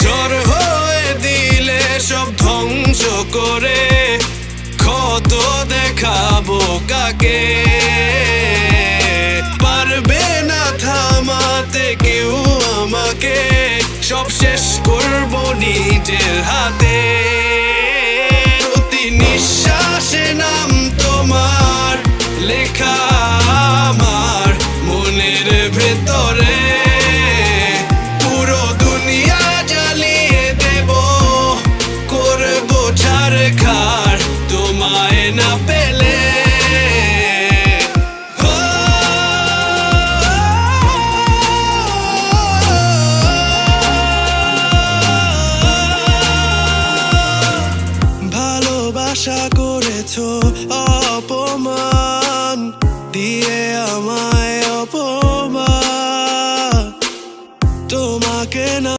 ঝড় হয়ে দিলে সব ধ্বংস করে ক্ষত দেখাবো কাকে? পারবে না থামাতে কেউ আমাকে, সব শেষ করবো নিজের হাতে।